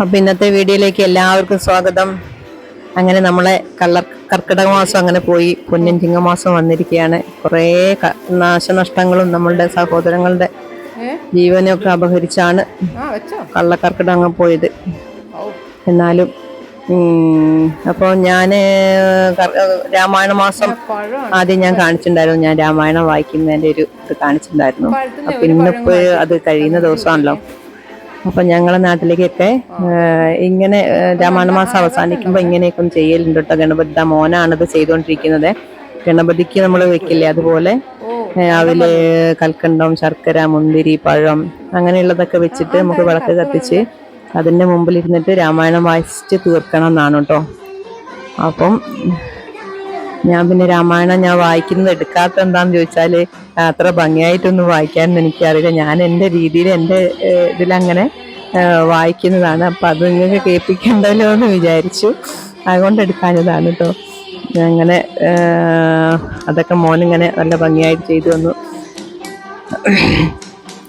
അപ്പൊ ഇന്നത്തെ വീഡിയോയിലേക്ക് എല്ലാവർക്കും സ്വാഗതം. അങ്ങനെ നമ്മളെ കർക്കിടക മാസം അങ്ങനെ പോയി, പൊന്നിൻ ചിങ്ങമാസം വന്നിരിക്കുകയാണ്. കുറേ നാശനഷ്ടങ്ങളും നമ്മളുടെ സഹോദരങ്ങളുടെ ജീവനൊക്കെ അപഹരിച്ചാണ് കള്ളക്കർക്കിടകം പോയത്. എന്നാലും അപ്പോൾ ഞാൻ രാമായണ മാസം ആദ്യം ഞാൻ കാണിച്ചിട്ടുണ്ടായിരുന്നു. ഞാൻ രാമായണം വായിക്കുന്നതിൻ്റെ ഒരു ഇത് കാണിച്ചിട്ടുണ്ടായിരുന്നു. അപ്പം ഇന്നിപ്പോൾ അത് കഴിയുന്ന ദിവസമാണല്ലോ. അപ്പൊ ഞങ്ങളെ നാട്ടിലേക്കൊക്കെ ഇങ്ങനെ രാമായണ മാസം അവസാനിക്കുമ്പോൾ ഇങ്ങനെയൊക്കെ ഒന്ന് ചെയ്യലുണ്ട് കേട്ടോ. ഗണപതി മോനാണിത് ചെയ്തുകൊണ്ടിരിക്കുന്നത്. ഗണപതിക്ക് നമ്മൾ വെക്കില്ലേ, അതുപോലെ അതില് കൽക്കണ്ടം, ശർക്കര, മുന്തിരി, പഴം അങ്ങനെയുള്ളതൊക്കെ വെച്ചിട്ട് നമുക്ക് വിളക്ക് കത്തിച്ച് അതിൻ്റെ മുമ്പിൽ ഇരുന്നിട്ട് രാമായണം വായിച്ചിട്ട് തീർക്കണം എന്നാണ് കേട്ടോ. അപ്പം ഞാൻ പിന്നെ രാമായണം ഞാൻ വായിക്കുന്നത് എടുക്കാത്ത എന്താന്ന് ചോദിച്ചാൽ അത്ര ഭംഗിയായിട്ടൊന്നും വായിക്കാനൊന്നും എനിക്കറിയില്ല. ഞാൻ എൻ്റെ രീതിയിൽ എൻ്റെ ഇതിലങ്ങനെ വായിക്കുന്നതാണ്. അപ്പം അത് നിങ്ങൾക്ക് കേൾപ്പിക്കണ്ടല്ലോ എന്ന് വിചാരിച്ചു, അതുകൊണ്ട് എടുക്കാഞ്ഞതാണ് കേട്ടോ. അങ്ങനെ അതൊക്കെ മോനിങ്ങനെ നല്ല ഭംഗിയായിട്ട് ചെയ്തു വന്നു.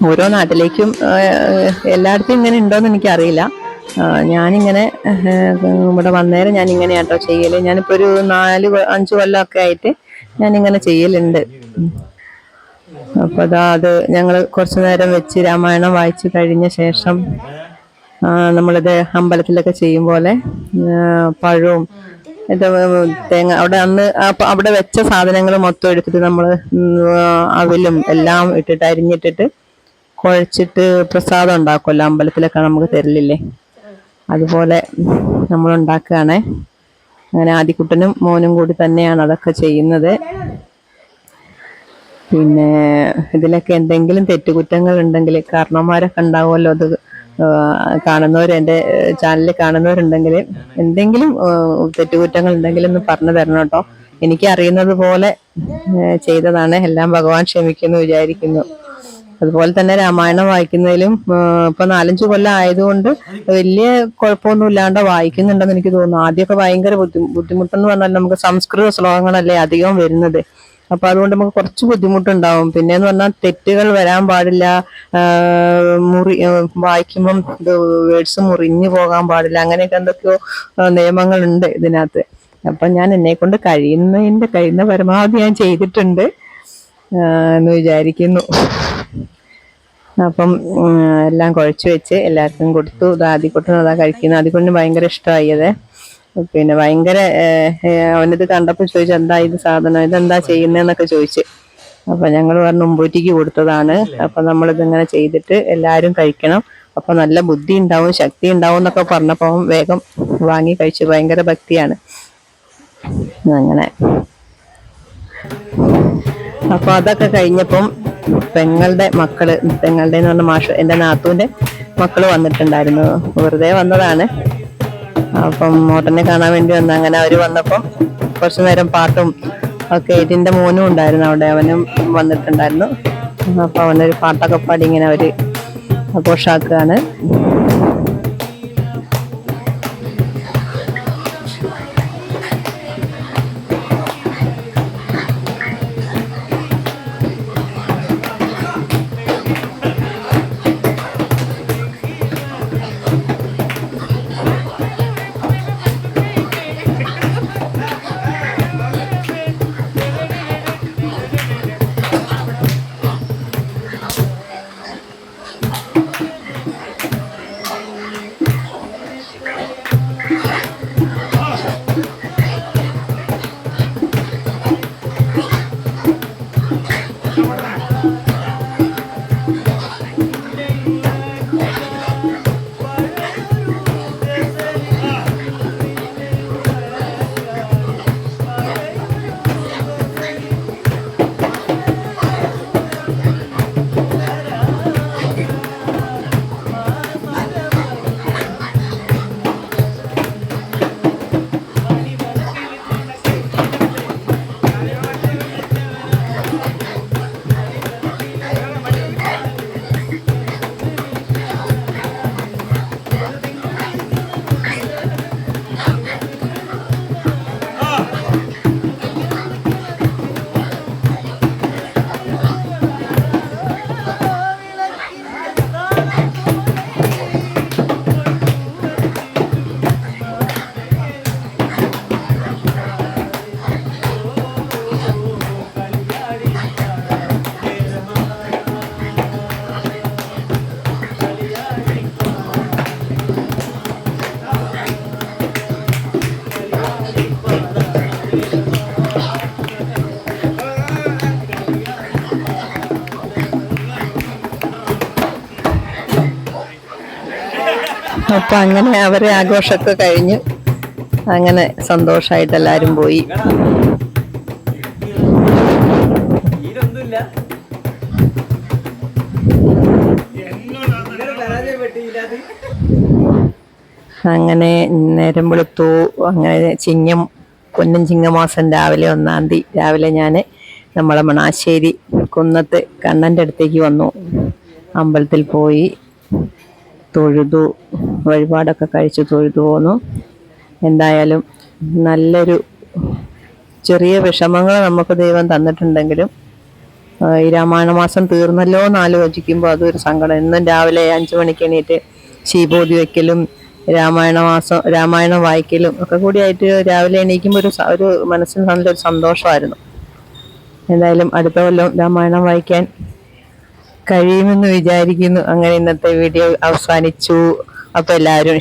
ഓരോ നാട്ടിലേക്കും എല്ലായിടത്തും ഇങ്ങനെ ഉണ്ടോയെന്ന് എനിക്കറിയില്ല. ഞാനിങ്ങനെ ഇവിടെ വന്നേരം ഞാൻ ഇങ്ങനെയാട്ടോ ചെയ്യല്. ഞാനിപ്പോൾ ഒരു 4-5 കൊല്ലമൊക്കെ ആയിട്ട് ഞാനിങ്ങനെ ചെയ്യലുണ്ട്. അപ്പോൾ അത് ഞങ്ങൾ കുറച്ചു നേരം വെച്ച് രാമായണം വായിച്ച് കഴിഞ്ഞ ശേഷം നമ്മളിത് അമ്പലത്തിലൊക്കെ ചെയ്യും പോലെ പഴവും ഇത് തേങ്ങ അവിടെ അവിടെ വെച്ച സാധനങ്ങൾ മൊത്തം എടുത്തിട്ട് നമ്മൾ അവിലും എല്ലാം ഇട്ടിട്ട് അരിഞ്ഞിട്ടിട്ട് കുഴച്ചിട്ട് പ്രസാദം ഉണ്ടാക്കുമല്ലോ, അമ്പലത്തിലൊക്കെ നമുക്ക് തരില്ലേ, അതുപോലെ നമ്മൾ ഉണ്ടാക്കുകയാണേ. അങ്ങനെ ആദിക്കുട്ടനും മോനും കൂടി തന്നെയാണ് അതൊക്കെ ചെയ്യുന്നത്. പിന്നെ ഇതിലൊക്കെ എന്തെങ്കിലും തെറ്റുകുറ്റങ്ങൾ ഉണ്ടെങ്കിൽ കാരണവന്മാരൊക്കെ ഉണ്ടാവുമല്ലോ, അത് കാണുന്നവർ എൻ്റെ ചാനലിൽ കാണുന്നവരുണ്ടെങ്കിൽ എന്തെങ്കിലും തെറ്റുകുറ്റങ്ങൾ ഉണ്ടെങ്കിൽ ഒന്ന് പറഞ്ഞു തരണം കേട്ടോ. എനിക്ക് അറിയുന്നത് പോലെ ചെയ്തതാണ്. എല്ലാം ഭഗവാൻ ക്ഷമിക്കുമെന്ന് വിചാരിക്കുന്നു. അതുപോലെ തന്നെ രാമായണം വായിക്കുന്നതിലും ഇപ്പൊ 4-5 കൊല്ലം ആയതുകൊണ്ട് വലിയ കുഴപ്പമൊന്നും ഇല്ലാണ്ട് വായിക്കുന്നുണ്ടെന്ന് എനിക്ക് തോന്നുന്നു. ആദ്യമൊക്കെ ഭയങ്കര ബുദ്ധിമുട്ടെന്ന് പറഞ്ഞാൽ നമുക്ക് സംസ്കൃത ശ്ലോകങ്ങളല്ലേ അധികം വരുന്നത്. അപ്പൊ അതുകൊണ്ട് നമുക്ക് കുറച്ച് ബുദ്ധിമുട്ടുണ്ടാവും. പിന്നെന്ന് പറഞ്ഞാൽ തെറ്റുകൾ വരാൻ പാടില്ല, വായിക്കുമ്പം വേർഡ്സ് മുറിഞ്ഞു പോകാൻ പാടില്ല, അങ്ങനെയൊക്കെ എന്തൊക്കെയോ നിയമങ്ങളുണ്ട് ഇതിനകത്ത്. അപ്പൊ ഞാൻ എന്നെ കൊണ്ട് കഴിയുന്ന പരമാവധി ഞാൻ ചെയ്തിട്ടുണ്ട് എന്ന് വിചാരിക്കുന്നു. അപ്പം എല്ലാം കുഴച്ച് വെച്ച് എല്ലാവർക്കും കൊടുത്തു. ആദ്യക്കൊട്ടും അതാ കഴിക്കുന്നത്. ആദ്യക്കൊണ്ടിന് ഭയങ്കര ഇഷ്ടമായി അത്. പിന്നെ ഭയങ്കര അവനിത് കണ്ടപ്പോൾ ചോദിച്ചു, എന്താ ഇത് സാധനം, ഇതെന്താ ചെയ്യുന്നതെന്നൊക്കെ ചോദിച്ച്. അപ്പൊ ഞങ്ങൾ പറഞ്ഞു ഉമ്പൂറ്റിക്ക് കൊടുത്തതാണ്. അപ്പൊ നമ്മളിതിങ്ങനെ ചെയ്തിട്ട് എല്ലാവരും കഴിക്കണം, അപ്പൊ നല്ല ബുദ്ധി ഉണ്ടാവും, ശക്തി ഉണ്ടാവും എന്നൊക്കെ പറഞ്ഞപ്പോൾ വേഗം വാങ്ങി കഴിച്ചു. ഭയങ്കര ഭക്തിയാണ് അങ്ങനെ. അപ്പൊ അതൊക്കെ കഴിഞ്ഞപ്പം പെങ്ങളുടെ എന്ന് പറഞ്ഞ മാഷ്, എൻ്റെ നാത്തൂൻ്റെ മക്കള് വന്നിട്ടുണ്ടായിരുന്നു. വെറുതെ വന്നതാണ്. അപ്പം മോട്ടനെ കാണാൻ വേണ്ടി വന്ന. അങ്ങനെ അവര് വന്നപ്പം കുറച്ചു നേരം പാട്ടും ഒക്കെ. ഇതിൻ്റെ മോനും ഉണ്ടായിരുന്നു അവിടെ, അവനും വന്നിട്ടുണ്ടായിരുന്നു. അപ്പൊ അവനൊരു പാട്ടൊക്കെ പാടി ഇങ്ങനെ അവര് ആഘോഷാക്കുകയാണ്. അപ്പൊ അങ്ങനെ അവരെ ആഘോഷമൊക്കെ കഴിഞ്ഞു. അങ്ങനെ സന്തോഷമായിട്ട് എല്ലാരും പോയി. അങ്ങനെ നേരം വെളുത്തു. അങ്ങനെ പൊന്നും ചിങ്ങമാസം രാവിലെ 1-ാം തീയതി രാവിലെ ഞാൻ നമ്മളെ മണാശ്ശേരി കുന്നത്ത് കണ്ണൻ്റെ അടുത്തേക്ക് വന്നു. അമ്പലത്തിൽ പോയി തൊഴുതു, വഴിപാടൊക്കെ കഴിച്ചു തൊഴുതു പോന്നു. എന്തായാലും നല്ലൊരു ചെറിയ വിഷമങ്ങൾ നമുക്ക് ദൈവം തന്നിട്ടുണ്ടെങ്കിലും ഈ രാമായണ മാസം തീർന്നല്ലോ എന്ന് ആലോചിക്കുമ്പോൾ അതൊരു സങ്കടം. എന്നും രാവിലെ 5 മണിക്ക് എണീറ്റ് ശീബോധി വയ്ക്കലും രാമായണം വായിക്കലും ഒക്കെ കൂടിയായിട്ട് രാവിലെ എണീക്കുമ്പോൾ ഒരു മനസ്സിന് നല്ലൊരു സന്തോഷമായിരുന്നു. എന്തായാലും അടുത്ത കൊല്ലം രാമായണം വായിക്കാൻ കഴിയുമെന്ന് വിചാരിക്കുന്നു. അങ്ങനെ ഇന്നത്തെ വീഡിയോ അവസാനിച്ചു. അപ്പോൾ എല്ലാവരും